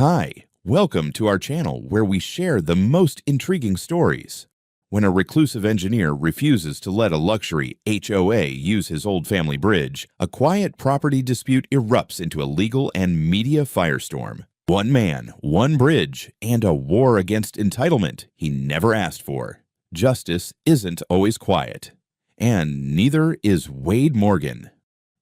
Hi, welcome to our channel where we share the most intriguing stories. When a reclusive engineer refuses to let a luxury HOA use his old family bridge, a quiet property dispute erupts into a legal and media firestorm. One man, one bridge, and a war against entitlement he never asked for. Justice isn't always quiet. And neither is Wade Morgan.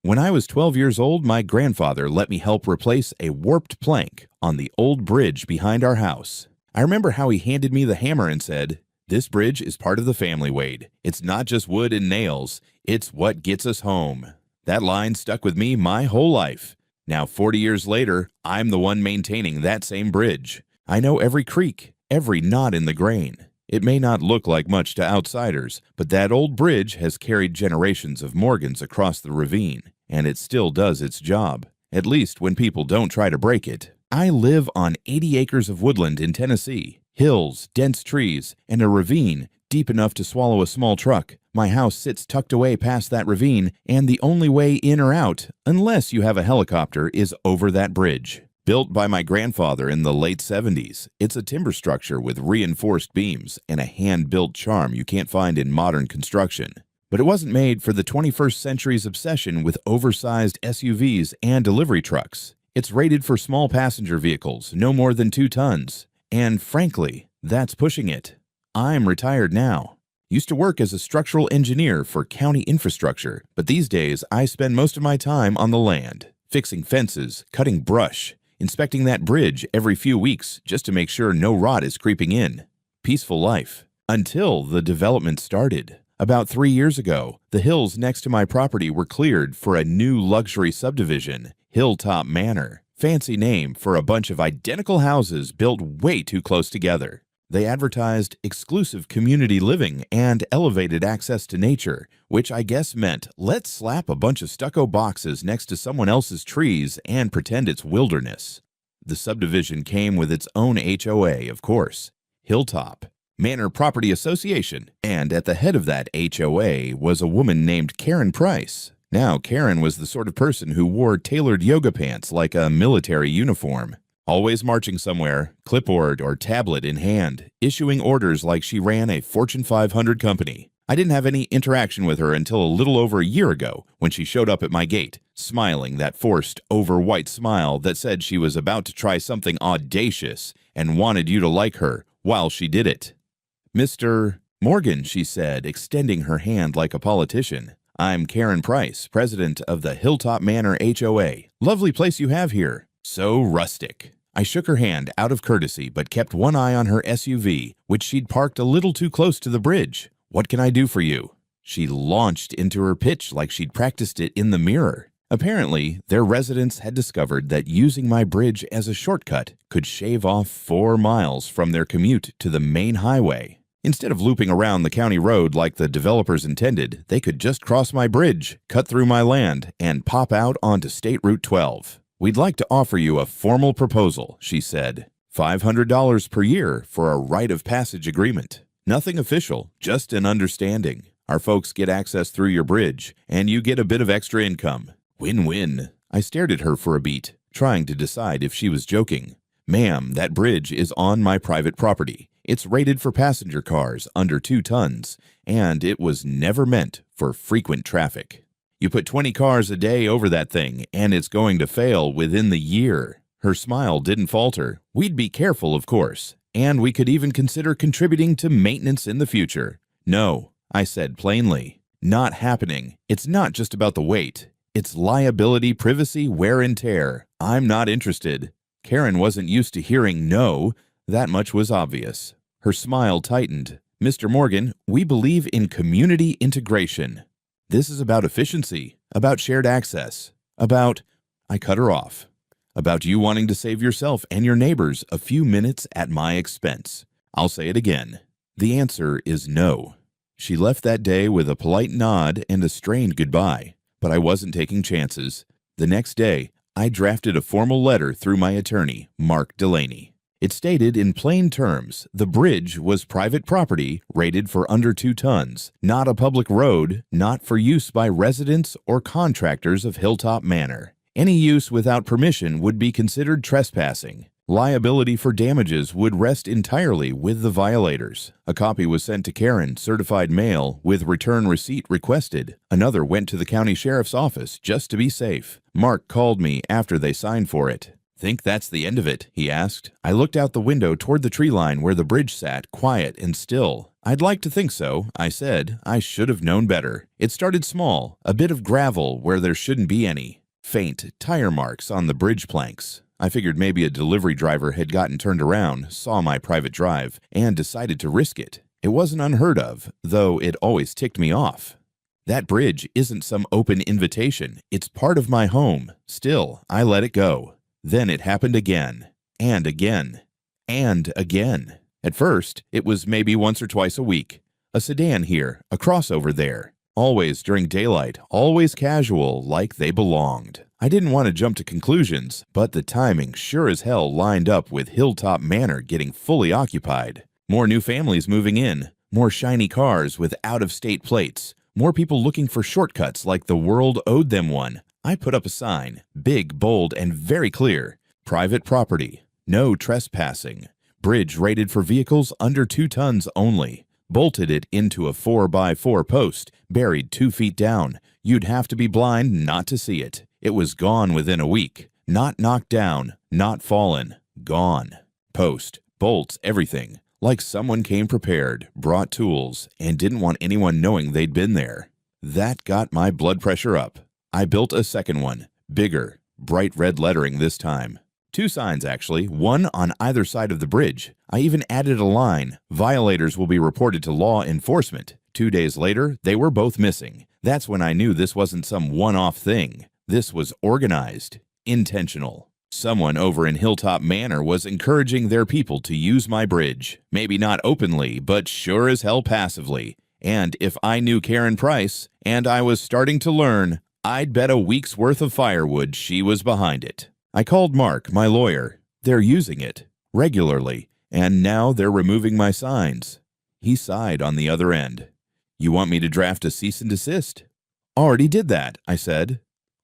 When I was 12 years old, my grandfather let me help replace a warped plank on the old bridge behind our house. I remember how he handed me the hammer and said, "This bridge is part of the family, Wade. It's not just wood and nails, it's what gets us home." That line stuck with me my whole life. Now, 40 years later, I'm the one maintaining that same bridge. I know every creak, every knot in the grain. It may not look like much to outsiders, but that old bridge has carried generations of Morgans across the ravine, and it still does its job, at least when people don't try to break it. I live on 80 acres of woodland in Tennessee, hills, dense trees, and a ravine deep enough to swallow a small truck. My house sits tucked away past that ravine, and the only way in or out, unless you have a helicopter, is over that bridge. Built by my grandfather in the late 70s, it's a timber structure with reinforced beams and a hand-built charm you can't find in modern construction. But it wasn't made for the 21st century's obsession with oversized SUVs and delivery trucks. It's rated for small passenger vehicles, no more than 2 tons. And frankly, that's pushing it. I'm retired now. Used to work as a structural engineer for county infrastructure, but these days I spend most of my time on the land, fixing fences, cutting brush, inspecting that bridge every few weeks just to make sure no rot is creeping in. Peaceful life. Until the development started. About 3 years ago, the hills next to my property were cleared for a new luxury subdivision, Hilltop Manor. Fancy name for a bunch of identical houses built way too close together. They advertised exclusive community living and elevated access to nature, which I guess meant let's slap a bunch of stucco boxes next to someone else's trees and pretend it's wilderness. The subdivision came with its own HOA, of course, Hilltop Manor Property Association, and at the head of that HOA was a woman named Karen Price. Now, Karen was the sort of person who wore tailored yoga pants like a military uniform. Always marching somewhere, clipboard or tablet in hand, issuing orders like she ran a Fortune 500 company. I didn't have any interaction with her until a little over a year ago when she showed up at my gate, smiling that forced, over-white smile that said she was about to try something audacious and wanted you to like her while she did it. "Mr. Morgan," she said, extending her hand like a politician. "I'm Karen Price, president of the Hilltop Manor HOA. Lovely place you have here. So rustic." I shook her hand out of courtesy, but kept one eye on her SUV, which she'd parked a little too close to the bridge. "What can I do for you?" She launched into her pitch like she'd practiced it in the mirror. Apparently, their residents had discovered that using my bridge as a shortcut could shave off 4 miles from their commute to the main highway. Instead of looping around the county road like the developers intended, they could just cross my bridge, cut through my land, and pop out onto State Route 12. "We'd like to offer you a formal proposal," she said. $500 per year for a rite of passage agreement. Nothing official, just an understanding. Our folks get access through your bridge, and you get a bit of extra income. Win-win. I stared at her for a beat, trying to decide if she was joking. "Ma'am, that bridge is on my private property. It's rated for passenger cars under 2 tons, and it was never meant for frequent traffic. You put 20 cars a day over that thing, and it's going to fail within the year." Her smile didn't falter. "We'd be careful, of course, and we could even consider contributing to maintenance in the future." "No," I said plainly. "Not happening. It's not just about the weight. It's liability, privacy, wear and tear. I'm not interested." Karen wasn't used to hearing no. That much was obvious. Her smile tightened. "Mr. Morgan, we believe in community integration. This is about efficiency, about shared access, about—" I cut her off. "About you wanting to save yourself and your neighbors a few minutes at my expense. I'll say it again. The answer is no." She left that day with a polite nod and a strained goodbye, but I wasn't taking chances. The next day, I drafted a formal letter through my attorney, Mark Delaney. It stated in plain terms the bridge was private property rated for under 2 tons, not a public road, not for use by residents or contractors of Hilltop Manor. Any use without permission would be considered trespassing. Liability for damages would rest entirely with the violators. A copy was sent to Karen, certified mail, with return receipt requested. Another went to the county sheriff's office just to be safe. Mark called me after they signed for it. "Think that's the end of it?" he asked. I looked out the window toward the tree line where the bridge sat, quiet and still. "I'd like to think so," I said. I should have known better. It started small, a bit of gravel where there shouldn't be any. Faint tire marks on the bridge planks. I figured maybe a delivery driver had gotten turned around, saw my private drive, and decided to risk it. It wasn't unheard of, though it always ticked me off. That bridge isn't some open invitation. It's part of my home. Still, I let it go. Then it happened again, and again, and again. At first, it was maybe once or twice a week. A sedan here, a crossover there. Always during daylight, always casual, like they belonged. I didn't want to jump to conclusions, but the timing sure as hell lined up with Hilltop Manor getting fully occupied. More new families moving in, more shiny cars with out-of-state plates, more people looking for shortcuts like the world owed them one. I put up a sign, big, bold, and very clear. Private property, no trespassing. Bridge rated for vehicles under 2 tons only. Bolted it into a 4x4 post, buried 2 feet down. You'd have to be blind not to see it. It was gone within a week. Not knocked down, not fallen. Gone. Post, bolts, everything. Like someone came prepared, brought tools, and didn't want anyone knowing they'd been there. That got my blood pressure up. I built a second one, bigger, bright red lettering this time. 2 signs, actually, one on either side of the bridge. I even added a line, "Violators will be reported to law enforcement." 2 days later, they were both missing. That's when I knew this wasn't some one-off thing. This was organized, intentional. Someone over in Hilltop Manor was encouraging their people to use my bridge. Maybe not openly, but sure as hell passively. And if I knew Karen Price, and I was starting to learn, I'd bet a week's worth of firewood she was behind it. I called Mark, my lawyer. They're using it regularly, and now they're removing my signs. He sighed on the other end. "You want me to draft a cease and desist?" "Already did that," I said.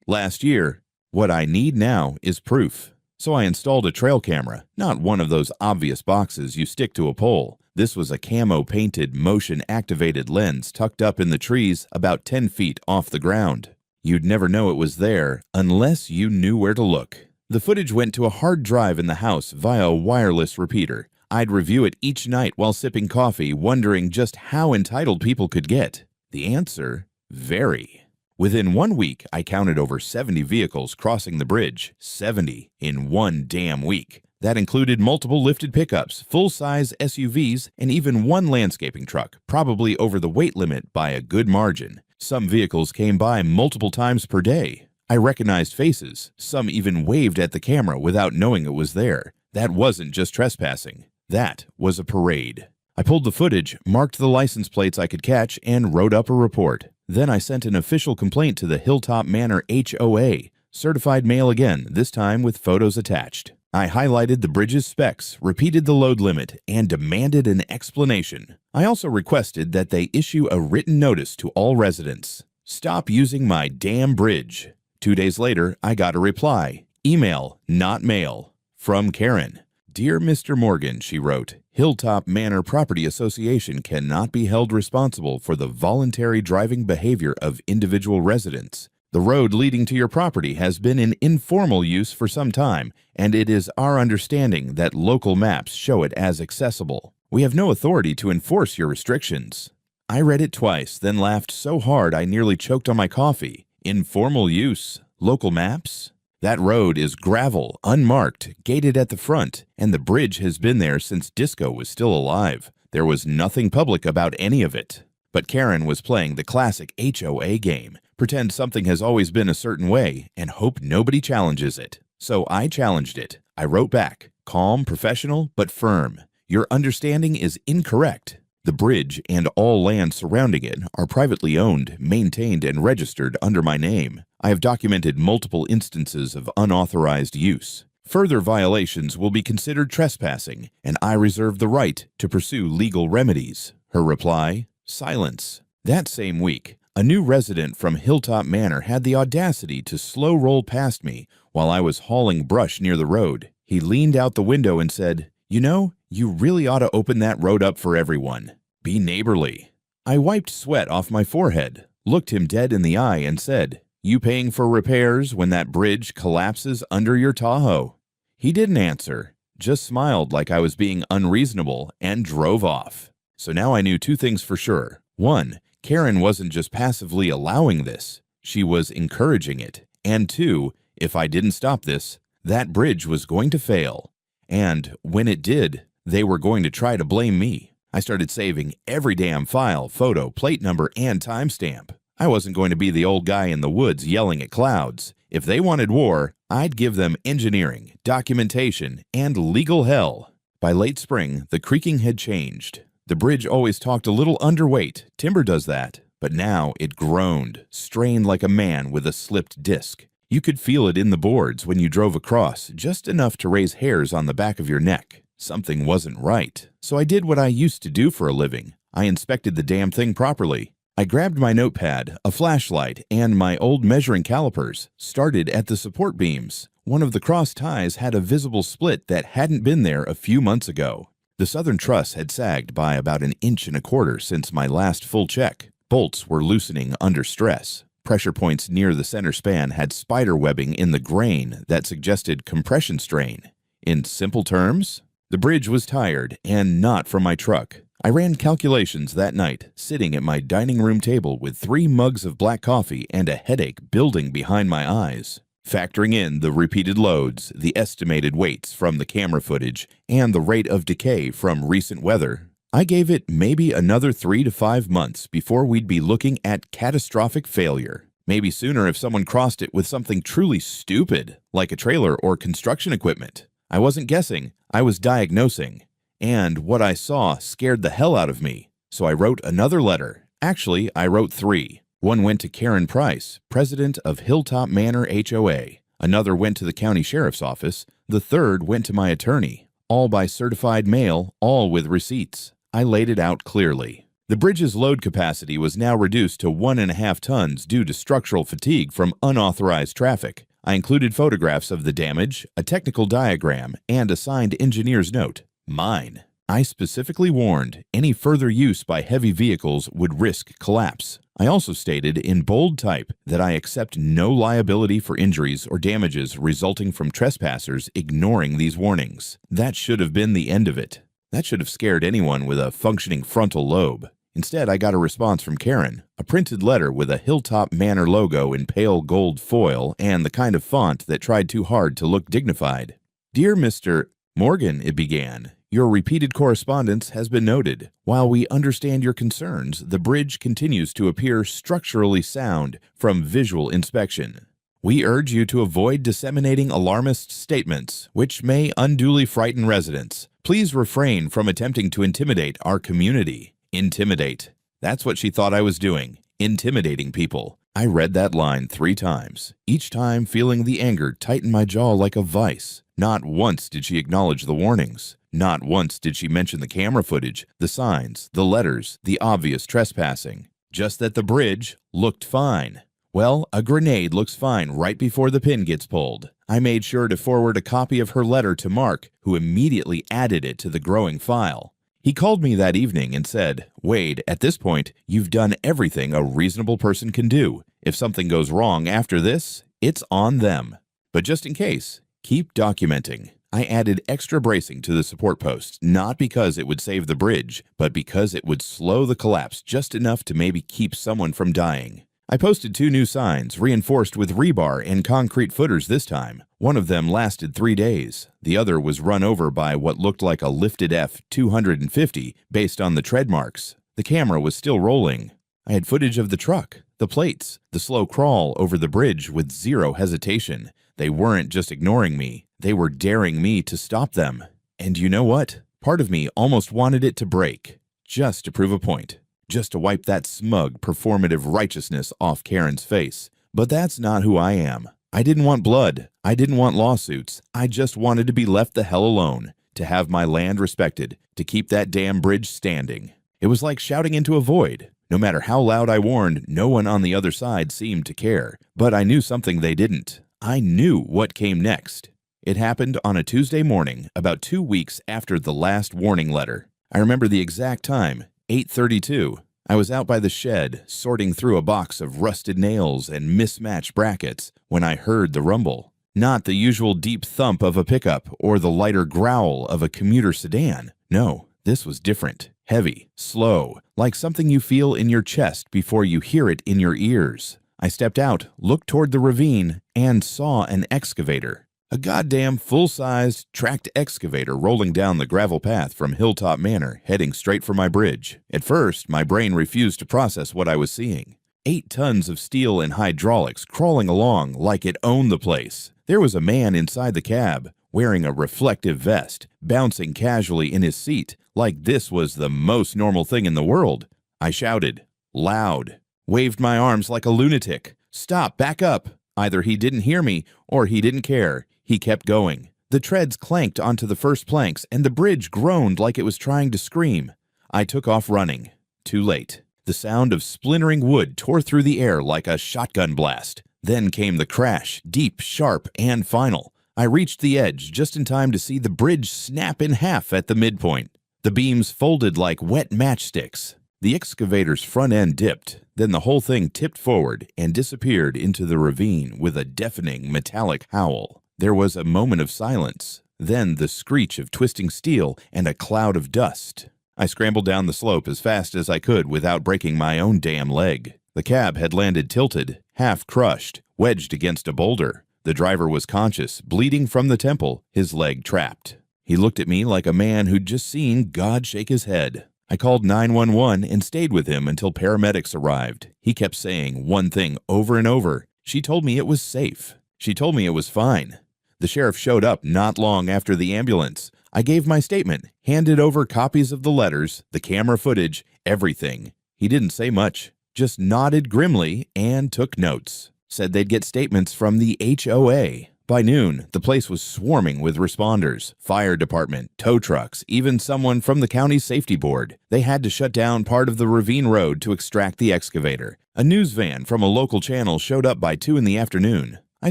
"Last year. What I need now is proof." So I installed a trail camera, not one of those obvious boxes you stick to a pole. This was a camo-painted, motion-activated lens tucked up in the trees about 10 feet off the ground. You'd never know it was there unless you knew where to look. The footage went to a hard drive in the house via a wireless repeater. I'd review it each night while sipping coffee, wondering just how entitled people could get. The answer? Very. Within 1 week, I counted over 70 vehicles crossing the bridge. 70 in 1 damn week. That included multiple lifted pickups, full-size SUVs, and even 1 landscaping truck, probably over the weight limit by a good margin. Some vehicles came by multiple times per day. I recognized faces. Some even waved at the camera without knowing it was there. That wasn't just trespassing. That was a parade. I pulled the footage, marked the license plates I could catch, and wrote up a report. Then I sent an official complaint to the Hilltop Manor HOA. Certified mail again, this time with photos attached. I highlighted the bridge's specs, repeated the load limit, and demanded an explanation. I also requested that they issue a written notice to all residents. Stop using my damn bridge. 2 days later, I got a reply. Email, not mail. From Karen. "Dear Mr. Morgan," she wrote, "Hilltop Manor Property Association cannot be held responsible for the voluntary driving behavior of individual residents. The road leading to your property has been in informal use for some time, and it is our understanding that local maps show it as accessible. We have no authority to enforce your restrictions." I read it twice, then laughed so hard I nearly choked on my coffee. Informal use? Local maps? That road is gravel, unmarked, gated at the front, and the bridge has been there since Disco was still alive. There was nothing public about any of it. But Karen was playing the classic HOA game. Pretend something has always been a certain way and hope nobody challenges it. So I challenged it. I wrote back, calm, professional, but firm. Your understanding is incorrect. The bridge and all land surrounding it are privately owned, maintained, and registered under my name. I have documented multiple instances of unauthorized use. Further violations will be considered trespassing, and I reserve the right to pursue legal remedies. Her reply? Silence. That same week, a new resident from Hilltop Manor had the audacity to slow roll past me while I was hauling brush near the road. He leaned out the window and said, "You know, you really ought to open that road up for everyone. Be neighborly." I wiped sweat off my forehead, looked him dead in the eye, and said, "You paying for repairs when that bridge collapses under your Tahoe?" He didn't answer, just smiled like I was being unreasonable, and drove off. So now I knew two things for sure. One, Karen wasn't just passively allowing this, she was encouraging it. And two, if I didn't stop this, that bridge was going to fail. And when it did, they were going to try to blame me. I started saving every damn file, photo, plate number, and timestamp. I wasn't going to be the old guy in the woods yelling at clouds. If they wanted war, I'd give them engineering, documentation, and legal hell. By late spring, the creaking had changed. The bridge always talked a little underweight. Timber does that. But now it groaned, strained like a man with a slipped disc. You could feel it in the boards when you drove across, just enough to raise hairs on the back of your neck. Something wasn't right. So I did what I used to do for a living. I inspected the damn thing properly. I grabbed my notepad, a flashlight, and my old measuring calipers, started at the support beams. One of the cross ties had a visible split that hadn't been there a few months ago. The southern truss had sagged by about 1.25 inches since my last full check. Bolts were loosening under stress. Pressure points near the center span had spider webbing in the grain that suggested compression strain. In simple terms, the bridge was tired, and not from my truck. I ran calculations that night, sitting at my dining room table with 3 mugs of black coffee and a headache building behind my eyes. Factoring in the repeated loads, the estimated weights from the camera footage, and the rate of decay from recent weather, I gave it maybe another 3 to 5 months before we'd be looking at catastrophic failure. Maybe sooner if someone crossed it with something truly stupid, like a trailer or construction equipment. I wasn't guessing, I was diagnosing. And what I saw scared the hell out of me. So I wrote another letter. Actually, I wrote 3. One went to Karen Price, president of Hilltop Manor HOA. Another went to the county sheriff's office. The third went to my attorney. All by certified mail, all with receipts. I laid it out clearly. The bridge's load capacity was now reduced to 1.5 tons due to structural fatigue from unauthorized traffic. I included photographs of the damage, a technical diagram, and a signed engineer's note. Mine. I specifically warned any further use by heavy vehicles would risk collapse. I also stated in bold type that I accept no liability for injuries or damages resulting from trespassers ignoring these warnings. That should have been the end of it. That should have scared anyone with a functioning frontal lobe. Instead, I got a response from Karen, a printed letter with a Hilltop Manor logo in pale gold foil and the kind of font that tried too hard to look dignified. "Dear Mr. Morgan," it began, "your repeated correspondence has been noted. While we understand your concerns, the bridge continues to appear structurally sound from visual inspection. We urge you to avoid disseminating alarmist statements, which may unduly frighten residents. Please refrain from attempting to intimidate our community." Intimidate. That's what she thought I was doing, intimidating people. I read that line 3 times, each time feeling the anger tighten my jaw like a vice. Not once did she acknowledge the warnings. Not once did she mention the camera footage, the signs, the letters, the obvious trespassing. Just that the bridge looked fine. Well, a grenade looks fine right before the pin gets pulled. I made sure to forward a copy of her letter to Mark, who immediately added it to the growing file. He called me that evening and said, "Wade, at this point, you've done everything a reasonable person can do. If something goes wrong after this, it's on them. But just in case, keep documenting." I added extra bracing to the support post, not because it would save the bridge, but because it would slow the collapse just enough to maybe keep someone from dying. I posted 2 new signs, reinforced with rebar and concrete footers this time. One of them lasted 3 days. The other was run over by what looked like a lifted F-250 based on the tread marks. The camera was still rolling. I had footage of the truck, the plates, the slow crawl over the bridge with zero hesitation. They weren't just ignoring me. They were daring me to stop them. And you know what? Part of me almost wanted it to break, just to prove a point. Just to wipe that smug, performative righteousness off Karen's face. But that's not who I am. I didn't want blood. I didn't want lawsuits. I just wanted to be left the hell alone, to have my land respected, to keep that damn bridge standing. It was like shouting into a void. No matter how loud I warned, no one on the other side seemed to care. But I knew something they didn't. I knew what came next. It happened on a Tuesday morning, about 2 weeks after the last warning letter. I remember the exact time, 8:32. I was out by the shed, sorting through a box of rusted nails and mismatched brackets, when I heard the rumble. Not the usual deep thump of a pickup or the lighter growl of a commuter sedan. No, this was different. Heavy, slow, like something you feel in your chest before you hear it in your ears. I stepped out, looked toward the ravine, and saw an excavator. A goddamn full-sized, tracked excavator rolling down the gravel path from Hilltop Manor, heading straight for my bridge. At first, my brain refused to process what I was seeing. 8 tons of steel and hydraulics crawling along like it owned the place. There was a man inside the cab, wearing a reflective vest, bouncing casually in his seat, like this was the most normal thing in the world. I shouted, loud, waved my arms like a lunatic. Stop, back up. Either he didn't hear me, or he didn't care. He kept going. The treads clanked onto the first planks, and the bridge groaned like it was trying to scream. I took off running. Too late. The sound of splintering wood tore through the air like a shotgun blast. Then came the crash, deep, sharp, and final. I reached the edge just in time to see the bridge snap in half at the midpoint. The beams folded like wet matchsticks. The excavator's front end dipped, then the whole thing tipped forward and disappeared into the ravine with a deafening metallic howl. There was a moment of silence, then the screech of twisting steel and a cloud of dust. I scrambled down the slope as fast as I could without breaking my own damn leg. The cab had landed tilted, half crushed, wedged against a boulder. The driver was conscious, bleeding from the temple, his leg trapped. He looked at me like a man who'd just seen God shake his head. I called 911 and stayed with him until paramedics arrived. He kept saying one thing over and over. She told me it was safe. She told me it was fine. The sheriff showed up not long after the ambulance. I gave my statement, handed over copies of the letters, the camera footage, everything. He didn't say much, just nodded grimly and took notes. Said they'd get statements from the HOA. By noon, the place was swarming with responders, fire department, tow trucks, even someone from the county safety board. They had to shut down part of the ravine road to extract the excavator. A news van from a local channel showed up by 2 in the afternoon. I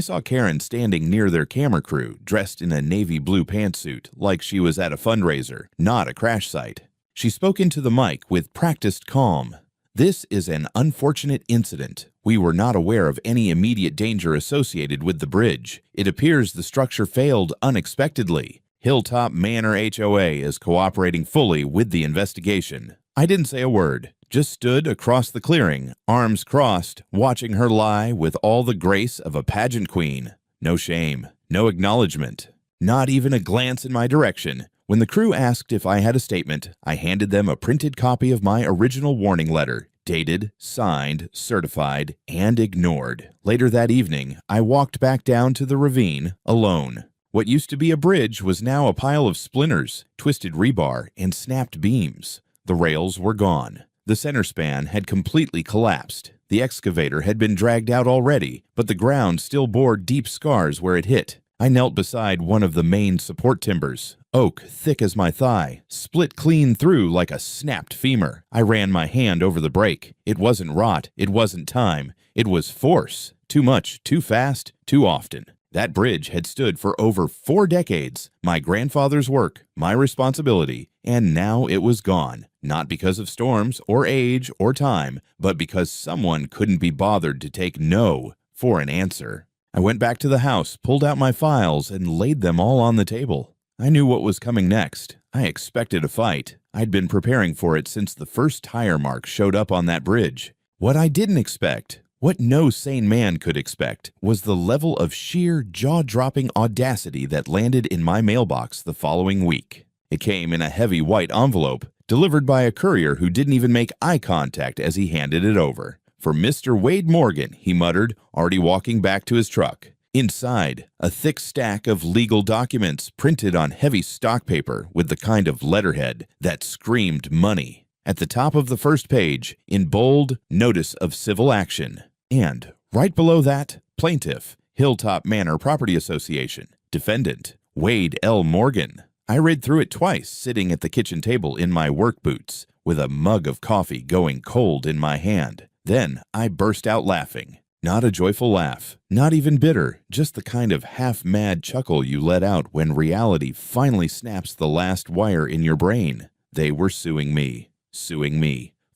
saw Karen standing near their camera crew, dressed in a navy blue pantsuit, like she was at a fundraiser, not a crash site. She spoke into the mic with practiced calm. This is an unfortunate incident. We were not aware of any immediate danger associated with the bridge. It appears the structure failed unexpectedly. Hilltop Manor HOA is cooperating fully with the investigation. I didn't say a word, just stood across the clearing, arms crossed, watching her lie with all the grace of a pageant queen. No shame, no acknowledgement, not even a glance in my direction. When the crew asked if I had a statement, I handed them a printed copy of my original warning letter, dated, signed, certified, and ignored. Later that evening, I walked back down to the ravine alone. What used to be a bridge was now a pile of splinters, twisted rebar, and snapped beams. The rails were gone. The center span had completely collapsed. The excavator had been dragged out already, but the ground still bore deep scars where it hit. I knelt beside one of the main support timbers. Oak, thick as my thigh, split clean through like a snapped femur. I ran my hand over the brake. It wasn't rot. It wasn't time. It was force. Too much, too fast, too often. That bridge had stood for over 4 decades, my grandfather's work, my responsibility, and now it was gone. Not because of storms or age or time, but because someone couldn't be bothered to take no for an answer. I went back to the house, pulled out my files, and laid them all on the table. I knew what was coming next. I expected a fight. I'd been preparing for it since the first tire mark showed up on that bridge. What I didn't expect, what no sane man could expect, was the level of sheer jaw-dropping audacity that landed in my mailbox the following week. It came in a heavy white envelope, delivered by a courier who didn't even make eye contact as he handed it over. "For Mr. Wade Morgan," he muttered, already walking back to his truck. Inside, a thick stack of legal documents printed on heavy stock paper with the kind of letterhead that screamed money. At the top of the first page, in bold, notice of civil action. And right below that, plaintiff, Hilltop Manor Property Association, defendant, Wade L. Morgan. I read through it twice, sitting at the kitchen table in my work boots, with a mug of coffee going cold in my hand. Then I burst out laughing. Not a joyful laugh, not even bitter, just the kind of half-mad chuckle you let out when reality finally snaps the last wire in your brain. They were suing me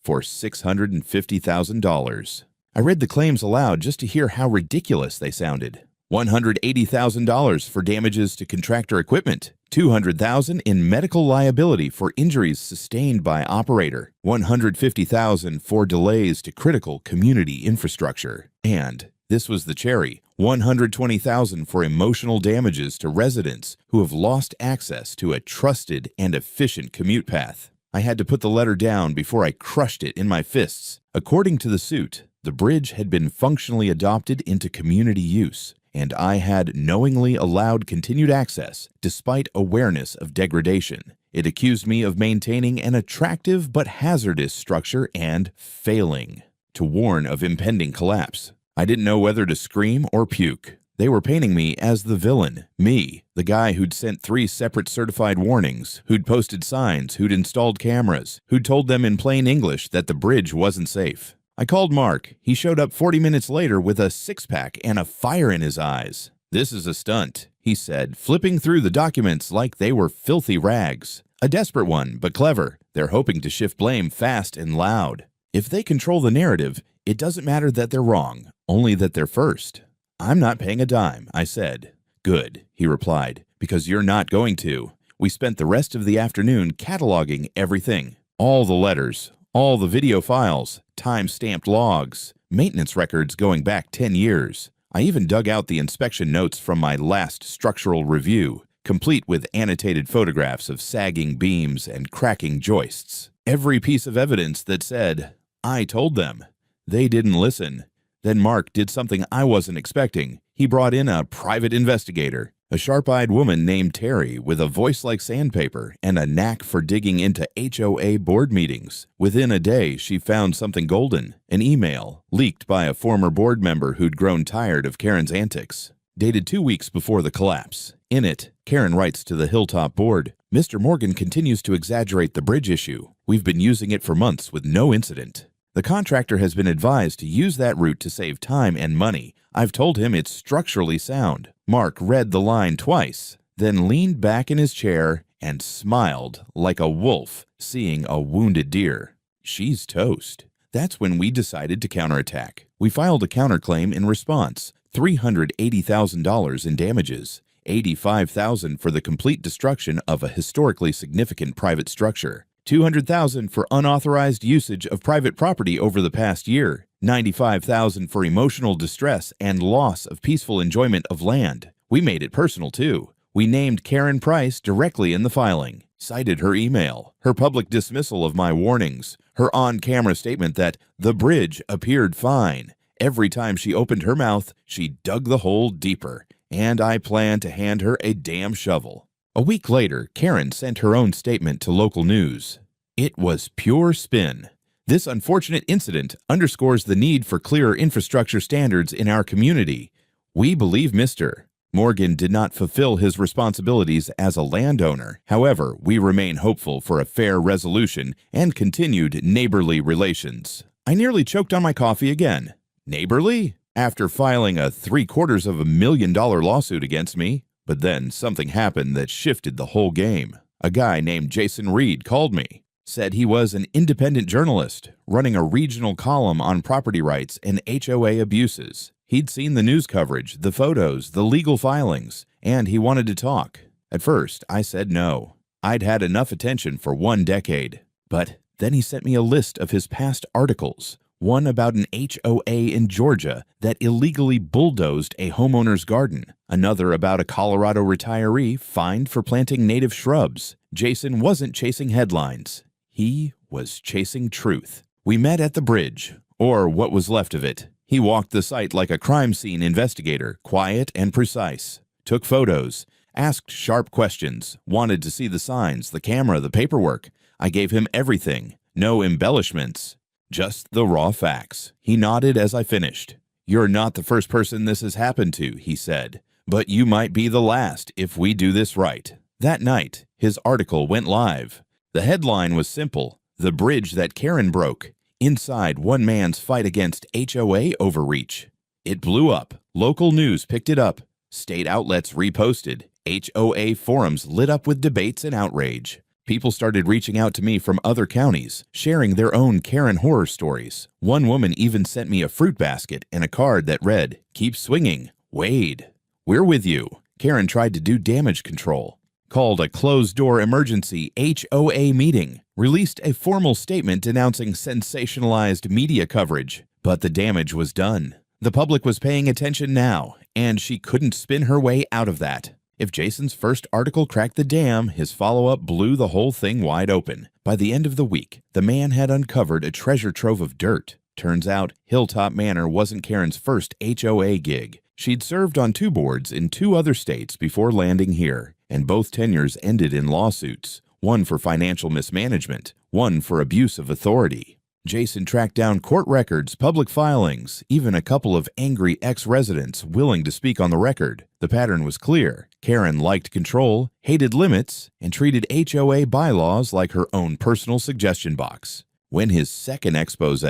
for $650,000. I read the claims aloud just to hear how ridiculous they sounded. $180,000 for damages to contractor equipment, $200,000 in medical liability for injuries sustained by operator, $150,000 for delays to critical community infrastructure, and, this was the cherry, $120,000 for emotional damages to residents who have lost access to a trusted and efficient commute path. I had to put the letter down before I crushed it in my fists. According to the suit, the bridge had been functionally adopted into community use, and I had knowingly allowed continued access despite awareness of degradation. It accused me of maintaining an attractive but hazardous structure and failing to warn of impending collapse. I didn't know whether to scream or puke. They were painting me as the villain, me, the guy who'd sent 3 separate certified warnings, who'd posted signs, who'd installed cameras, who'd told them in plain English that the bridge wasn't safe. I called Mark. He showed up 40 minutes later with a six-pack and a fire in his eyes. "This is a stunt," he said, flipping through the documents like they were filthy rags. "A desperate one, but clever. They're hoping to shift blame fast and loud. If they control the narrative, it doesn't matter that they're wrong, only that they're first." "I'm not paying a dime," I said. "Good," he replied, "because you're not going to." We spent the rest of the afternoon cataloging everything. All the letters, all the video files, time-stamped logs, maintenance records going back 10 years. I even dug out the inspection notes from my last structural review, complete with annotated photographs of sagging beams and cracking joists. Every piece of evidence that said, "I told them." They didn't listen. Then Mark did something I wasn't expecting. He brought in a private investigator, a sharp-eyed woman named Terry with a voice like sandpaper and a knack for digging into HOA board meetings. Within a day, she found something golden, an email leaked by a former board member who'd grown tired of Karen's antics. Dated 2 weeks before the collapse. In it, Karen writes to the Hilltop board, "Mr. Morgan continues to exaggerate the bridge issue. We've been using it for months with no incident. The contractor has been advised to use that route to save time and money. I've told him it's structurally sound." Mark read the line twice, then leaned back in his chair and smiled like a wolf seeing a wounded deer. She's toast. That's when we decided to counterattack. We filed a counterclaim in response, $380,000 in damages, $85,000 for the complete destruction of a historically significant private structure, $200,000 for unauthorized usage of private property over the past year, $95,000 for emotional distress and loss of peaceful enjoyment of land. We made it personal, too. We named Karen Price directly in the filing, cited her email, her public dismissal of my warnings, her on-camera statement that the bridge appeared fine. Every time she opened her mouth, she dug the hole deeper, and I plan to hand her a damn shovel. A week later, Karen sent her own statement to local news. It was pure spin. This unfortunate incident underscores the need for clearer infrastructure standards in our community. We believe Mr. Morgan did not fulfill his responsibilities as a landowner. However, we remain hopeful for a fair resolution and continued neighborly relations. I nearly choked on my coffee again. Neighborly? After filing a $750,000 lawsuit against me. But then something happened that shifted the whole game. A guy named Jason Reed called me, said he was an independent journalist running a regional column on property rights and HOA abuses. He'd seen the news coverage, the photos, the legal filings, and he wanted to talk. At first, I said no. I'd had enough attention for 1 decade. But then he sent me a list of his past articles. One about an HOA in Georgia that illegally bulldozed a homeowner's garden. Another about a Colorado retiree fined for planting native shrubs. Jason wasn't chasing headlines. He was chasing truth. We met at the bridge, or what was left of it. He walked the site like a crime scene investigator, quiet and precise. Took photos, asked sharp questions, wanted to see the signs, the camera, the paperwork. I gave him everything. No embellishments. Just the raw facts. He nodded as I finished. "You're not the first person this has happened to," he said, "but you might be the last if we do this right." That night, his article went live. The headline was simple: "The bridge that Karen broke. Inside one man's fight against HOA overreach." It blew up. Local news picked it up. State outlets reposted. HOA forums lit up with debates and outrage. People started reaching out to me from other counties, sharing their own Karen horror stories. One woman even sent me a fruit basket and a card that read, "Keep swinging. Wade. We're with you." Karen tried to do damage control, called a closed-door emergency HOA meeting, released a formal statement denouncing sensationalized media coverage, but the damage was done. The public was paying attention now, and she couldn't spin her way out of that. If Jason's first article cracked the dam, his follow-up blew the whole thing wide open. By the end of the week, the man had uncovered a treasure trove of dirt. Turns out, Hilltop Manor wasn't Karen's first HOA gig. She'd served on 2 boards in 2 other states before landing here, and both tenures ended in lawsuits, one for financial mismanagement, one for abuse of authority. Jason tracked down court records, public filings, even a couple of angry ex-residents willing to speak on the record. The pattern was clear. Karen liked control, hated limits, and treated HOA bylaws like her own personal suggestion box. When his second expose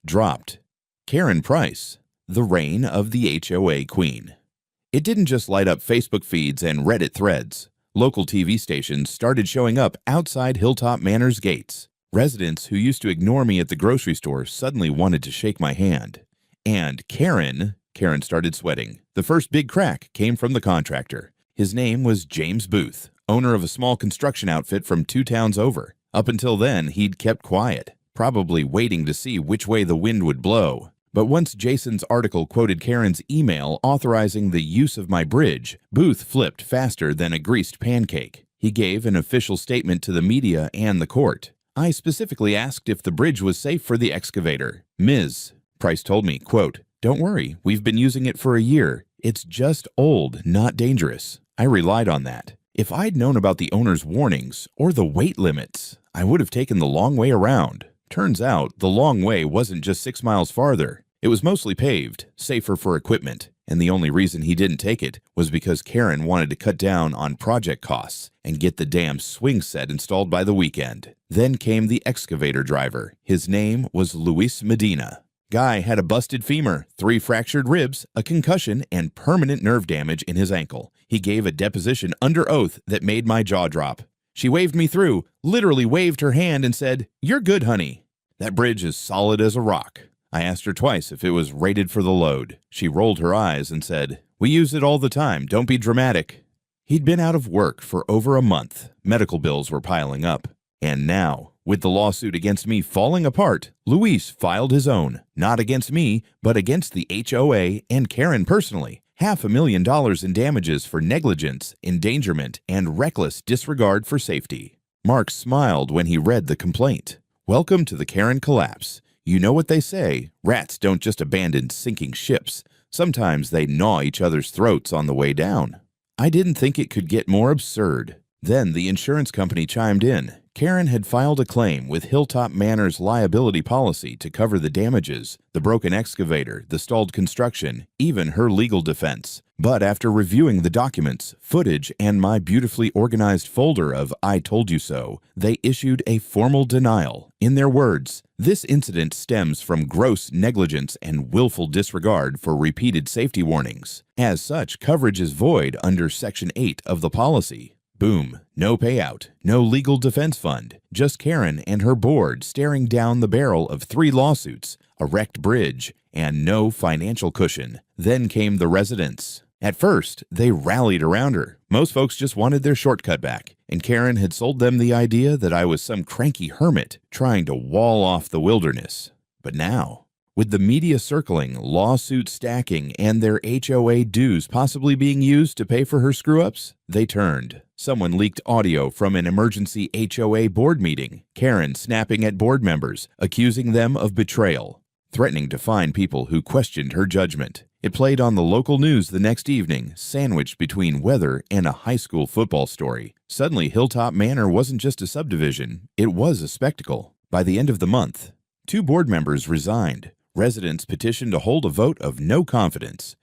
dropped, Karen Price, the reign of the HOA queen. It didn't just light up Facebook feeds and Reddit threads. Local TV stations started showing up outside Hilltop Manor's gates. Residents who used to ignore me at the grocery store suddenly wanted to shake my hand. And Karen started sweating. The first big crack came from the contractor. His name was James Booth, owner of a small construction outfit from 2 towns over. Up until then, he'd kept quiet, probably waiting to see which way the wind would blow. But once Jason's article quoted Karen's email authorizing the use of my bridge, Booth flipped faster than a greased pancake. He gave an official statement to the media and the court. I specifically asked if the bridge was safe for the excavator. Ms. Price told me, quote, "Don't worry, we've been using it for a year. It's just old, not dangerous." I relied on that. If I'd known about the owner's warnings or the weight limits, I would have taken the long way around. Turns out, the long way wasn't just 6 miles farther. It was mostly paved, safer for equipment, and the only reason he didn't take it was because Karen wanted to cut down on project costs and get the damn swing set installed by the weekend. Then came the excavator driver. His name was Luis Medina. Guy had a busted femur, 3 fractured ribs, a concussion, and permanent nerve damage in his ankle. He gave a deposition under oath that made my jaw drop. She waved me through, literally waved her hand and said, "You're good, honey." That bridge is solid as a rock. I asked her twice if it was rated for the load. She rolled her eyes and said, "We use it all the time, don't be dramatic." He'd been out of work for over a month. Medical bills were piling up. And now, with the lawsuit against me falling apart, Luis filed his own, not against me, but against the HOA and Karen personally. $500,000 in damages for negligence, endangerment, and reckless disregard for safety. Mark smiled when he read the complaint. "Welcome to the Karen collapse. You know what they say, rats don't just abandon sinking ships. Sometimes they gnaw each other's throats on the way down." I didn't think it could get more absurd. Then the insurance company chimed in. Karen had filed a claim with Hilltop Manor's liability policy to cover the damages, the broken excavator, the stalled construction, even her legal defense. But after reviewing the documents, footage, and my beautifully organized folder of "I told you so," they issued a formal denial. In their words, "This incident stems from gross negligence and willful disregard for repeated safety warnings. As such, coverage is void under Section 8 of the policy." Boom. No payout, no legal defense fund, just Karen and her board staring down the barrel of 3 lawsuits, a wrecked bridge, and no financial cushion. Then came the residents. At first, they rallied around her. Most folks just wanted their shortcut back, and Karen had sold them the idea that I was some cranky hermit trying to wall off the wilderness. But now, with the media circling, lawsuits stacking, and their HOA dues possibly being used to pay for her screw-ups, they turned. Someone leaked audio from an emergency HOA board meeting, Karen snapping at board members, accusing them of betrayal, threatening to fine people who questioned her judgment. It played on the local news the next evening, sandwiched between weather and a high school football story. Suddenly, Hilltop Manor wasn't just a subdivision, it was a spectacle. By the end of the month, 2 board members resigned. Residents petitioned to hold a vote of no confidence.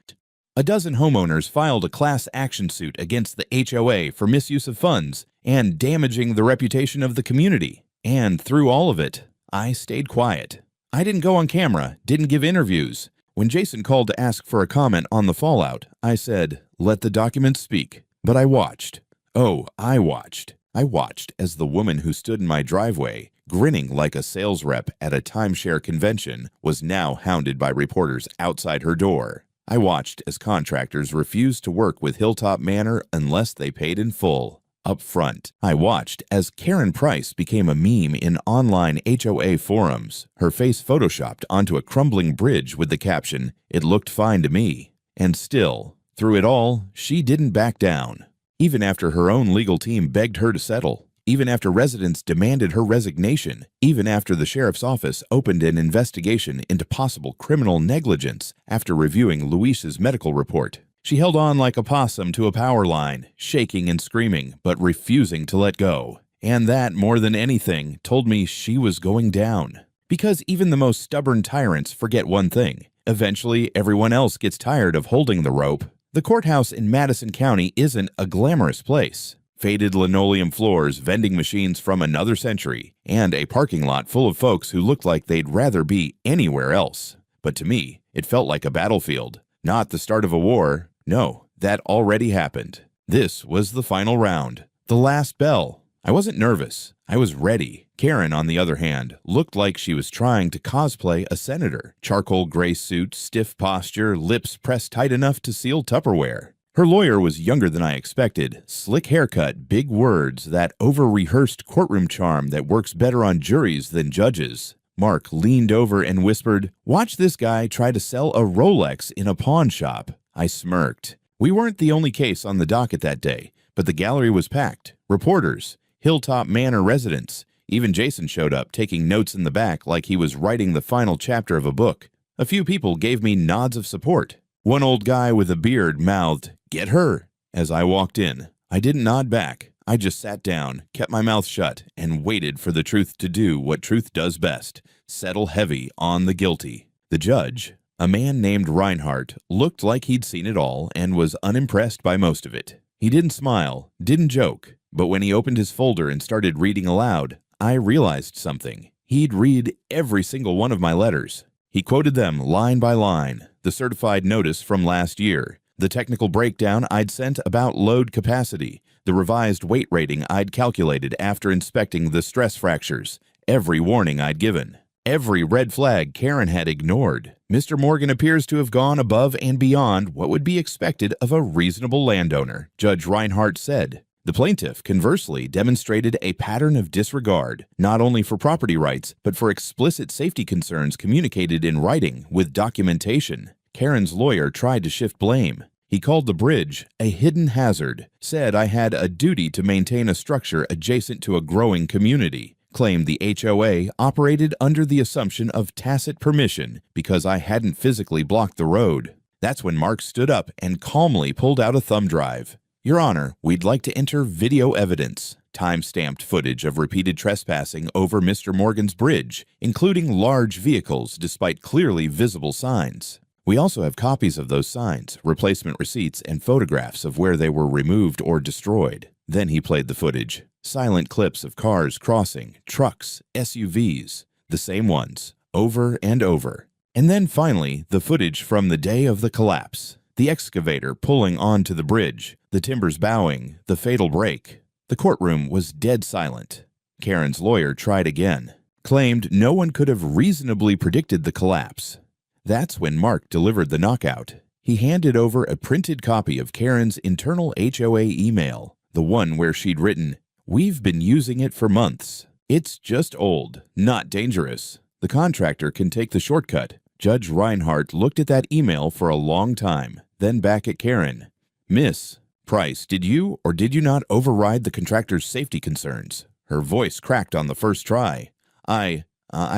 A dozen homeowners filed a class action suit against the HOA for misuse of funds and damaging the reputation of the community. And through all of it, I stayed quiet. I didn't go on camera, didn't give interviews. When Jason called to ask for a comment on the fallout, I said, "Let the documents speak." But I watched. Oh, I watched. I watched as the woman who stood in my driveway, grinning like a sales rep at a timeshare convention, was now hounded by reporters outside her door. I watched as contractors refused to work with Hilltop Manor unless they paid in full, up front. I watched as Karen Price became a meme in online HOA forums, her face photoshopped onto a crumbling bridge with the caption, "It looked fine to me." And still, through it all, she didn't back down. Even after her own legal team begged her to settle, even after residents demanded her resignation, even after the sheriff's office opened an investigation into possible criminal negligence after reviewing Luis's medical report, she held on like a possum to a power line, shaking and screaming, but refusing to let go. And that, more than anything, told me she was going down. Because even the most stubborn tyrants forget one thing. Eventually, everyone else gets tired of holding the rope. The courthouse in Madison County isn't a glamorous place. Faded linoleum floors, vending machines from another century, and a parking lot full of folks who looked like they'd rather be anywhere else. But to me, it felt like a battlefield. Not the start of a war. No, that already happened. This was the final round. The last bell. I wasn't nervous. I was ready. Karen, on the other hand, looked like she was trying to cosplay a senator. Charcoal gray suit, stiff posture, lips pressed tight enough to seal Tupperware. Her lawyer was younger than I expected. Slick haircut, big words, that over-rehearsed courtroom charm that works better on juries than judges. Mark leaned over and whispered, "Watch this guy try to sell a Rolex in a pawn shop." I smirked. We weren't the only case on the docket that day, but the gallery was packed. Reporters, Hilltop Manor residents. Even Jason showed up, taking notes in the back like he was writing the final chapter of a book. A few people gave me nods of support. One old guy with a beard mouthed, "Get her," as I walked in. I didn't nod back. I just sat down, kept my mouth shut, and waited for the truth to do what truth does best, settle heavy on the guilty. The judge, a man named Reinhardt, looked like he'd seen it all and was unimpressed by most of it. He didn't smile, didn't joke, but when he opened his folder and started reading aloud, I realized something. He'd read every single one of my letters. He quoted them line by line, the certified notice from last year, the technical breakdown I'd sent about load capacity, the revised weight rating I'd calculated after inspecting the stress fractures, every warning I'd given, every red flag Karen had ignored. Mr. Morgan appears to have gone above and beyond what would be expected of a reasonable landowner, Judge Reinhardt said. The plaintiff, conversely, demonstrated a pattern of disregard, not only for property rights, but for explicit safety concerns communicated in writing with documentation. Karen's lawyer tried to shift blame. He called the bridge a hidden hazard, said I had a duty to maintain a structure adjacent to a growing community, claimed the HOA operated under the assumption of tacit permission because I hadn't physically blocked the road. That's when Mark stood up and calmly pulled out a thumb drive. "Your Honor, we'd like to enter video evidence," time-stamped footage of repeated trespassing over Mr. Morgan's bridge, including large vehicles despite clearly visible signs. We also have copies of those signs, replacement receipts, and photographs of where they were removed or destroyed. Then he played the footage. Silent clips of cars crossing, trucks, SUVs, the same ones, over and over. And then finally, the footage from the day of the collapse. The excavator pulling onto the bridge, the timbers bowing, the fatal break. The courtroom was dead silent. Karen's lawyer tried again, claimed no one could have reasonably predicted the collapse. That's when Mark delivered the knockout. He handed over a printed copy of Karen's internal HOA email, the one where she'd written, "We've been using it for months. It's just old, not dangerous. The contractor can take the shortcut." Judge Reinhardt looked at that email for a long time, then back at Karen. "Miss Price, did you or did you not override the contractor's safety concerns?" Her voice cracked on the first try. I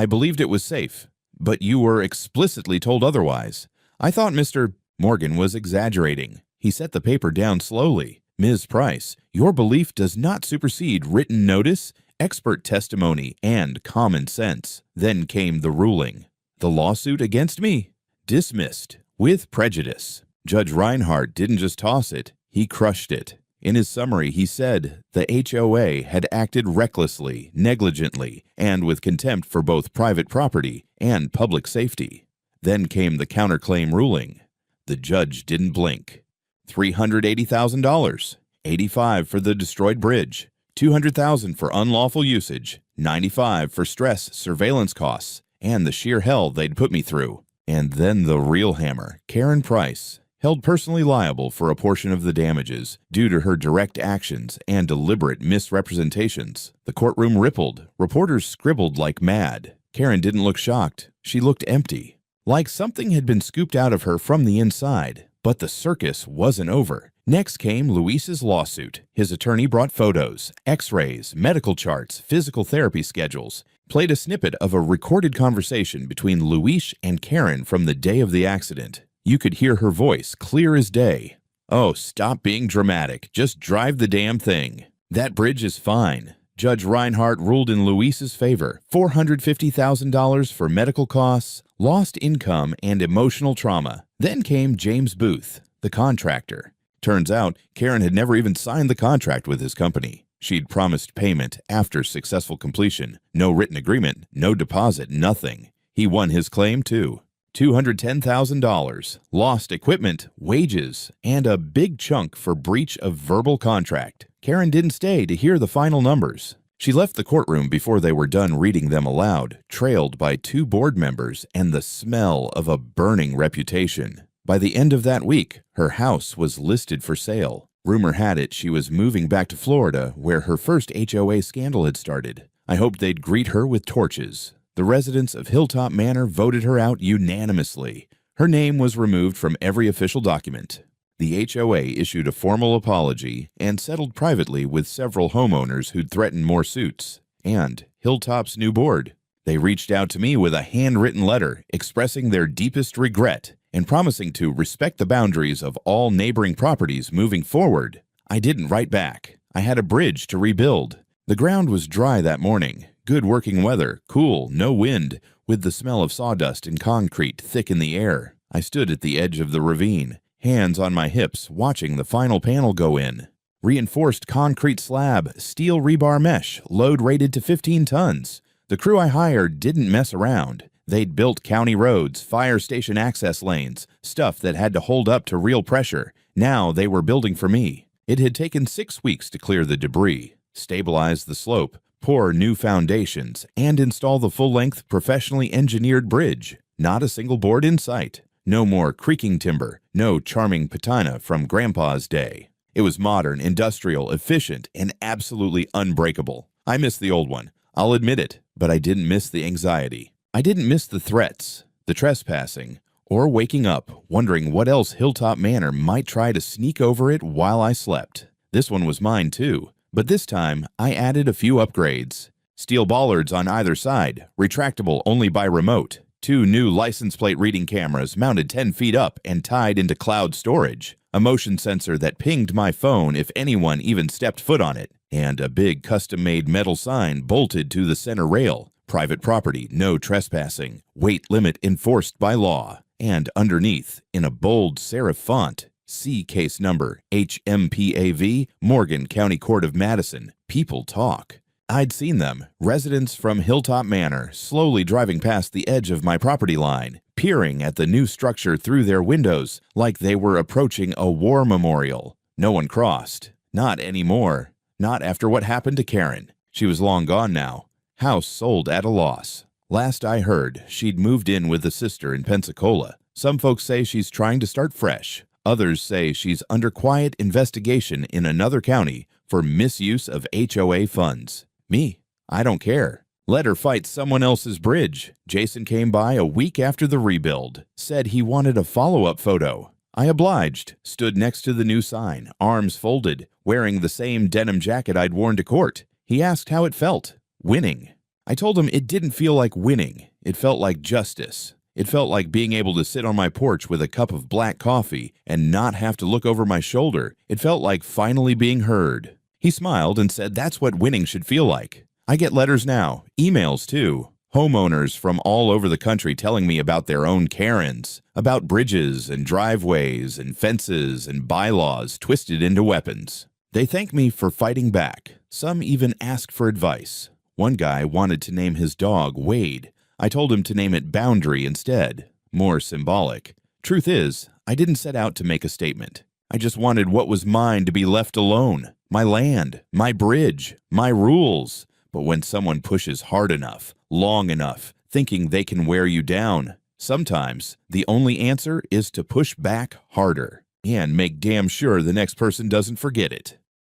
believed it was safe, but you were explicitly told otherwise. I thought Mr. Morgan was exaggerating." He set the paper down slowly. "Ms. Price, your belief does not supersede written notice, expert testimony, and common sense." Then came the ruling. "The lawsuit against me? Dismissed, with prejudice." Judge Reinhardt didn't just toss it, he crushed it. In his summary, he said the HOA had acted recklessly, negligently, and with contempt for both private property and public safety. Then came the counterclaim ruling. The judge didn't blink. $380,000, $85,000 for the destroyed bridge, $200,000 for unlawful usage, $95,000 for stress surveillance costs, and the sheer hell they'd put me through. And then the real hammer, Karen Price, held personally liable for a portion of the damages due to her direct actions and deliberate misrepresentations. The courtroom rippled. Reporters scribbled like mad. Karen didn't look shocked. She looked empty, like something had been scooped out of her from the inside. But the circus wasn't over. Next came Luis's lawsuit. His attorney brought photos, x-rays, medical charts, physical therapy schedules, played a snippet of a recorded conversation between Luis and Karen from the day of the accident. You could hear her voice clear as day. "Oh, stop being dramatic. Just drive the damn thing. That bridge is fine." Judge Reinhardt ruled in Luis's favor. $450,000 for medical costs, lost income, and emotional trauma. Then came James Booth, the contractor. Turns out, Karen had never even signed the contract with his company. She'd promised payment after successful completion. No written agreement, no deposit, nothing. He won his claim, too. $210,000, lost equipment, wages, and a big chunk for breach of verbal contract. Karen didn't stay to hear the final numbers. She left the courtroom before they were done reading them aloud, trailed by 2 board members and the smell of a burning reputation. By the end of that week, her house was listed for sale. Rumor had it she was moving back to Florida, where her first HOA scandal had started. I hoped they'd greet her with torches. The residents of Hilltop Manor voted her out unanimously. Her name was removed from every official document. The HOA issued a formal apology and settled privately with several homeowners who'd threatened more suits. And Hilltop's new board. They reached out to me with a handwritten letter expressing their deepest regret and promising to respect the boundaries of all neighboring properties moving forward. I didn't write back. I had a bridge to rebuild. The ground was dry that morning. Good working weather, cool, no wind, with the smell of sawdust and concrete thick in the air. I stood at the edge of the ravine, hands on my hips, watching the final panel go in. Reinforced concrete slab, steel rebar mesh, load rated to 15 tons. The crew I hired didn't mess around. They'd built county roads, fire station access lanes, stuff that had to hold up to real pressure. Now they were building for me. It had taken 6 weeks to clear the debris, stabilize the slope, pour new foundations, and install the full-length, professionally engineered bridge. Not a single board in sight. No more creaking timber, no charming patina from Grandpa's day. It was modern, industrial, efficient, and absolutely unbreakable. I missed the old one, I'll admit it, but I didn't miss the anxiety. I didn't miss the threats, the trespassing, or waking up wondering what else Hilltop Manor might try to sneak over it while I slept. This one was mine too. But this time, I added a few upgrades. Steel bollards on either side, retractable only by remote. 2 new license plate reading cameras mounted 10 feet up and tied into cloud storage. A motion sensor that pinged my phone if anyone even stepped foot on it. And a big custom-made metal sign bolted to the center rail. Private property, no trespassing. Weight limit enforced by law. And underneath, in a bold serif font, see case number HMPAV, Morgan County Court of Madison. People talk. I'd seen them, residents from Hilltop Manor, slowly driving past the edge of my property line, peering at the new structure through their windows like they were approaching a war memorial. No one crossed. Not anymore. Not after what happened to Karen. She was long gone now. House sold at a loss. Last I heard, she'd moved in with a sister in Pensacola. Some folks say she's trying to start fresh. Others say she's under quiet investigation in another county for misuse of HOA funds. Me, I don't care. Let her fight someone else's bridge. Jason came by a week after the rebuild, said he wanted a follow-up photo. I obliged, stood next to the new sign, arms folded, wearing the same denim jacket I'd worn to court. He asked how it felt. Winning. I told him it didn't feel like winning. It felt like justice. It felt like being able to sit on my porch with a cup of black coffee and not have to look over my shoulder. It felt like finally being heard. He smiled and said that's what winning should feel like. I get letters now, emails too. Homeowners from all over the country telling me about their own Karens, about bridges and driveways and fences and bylaws twisted into weapons. They thank me for fighting back. Some even ask for advice. One guy wanted to name his dog Wade. I told him to name it Boundary instead. More symbolic. Truth is, I didn't set out to make a statement. I just wanted what was mine to be left alone. My land, my bridge, my rules. But when someone pushes hard enough, long enough, thinking they can wear you down, sometimes the only answer is to push back harder and make damn sure the next person doesn't forget it.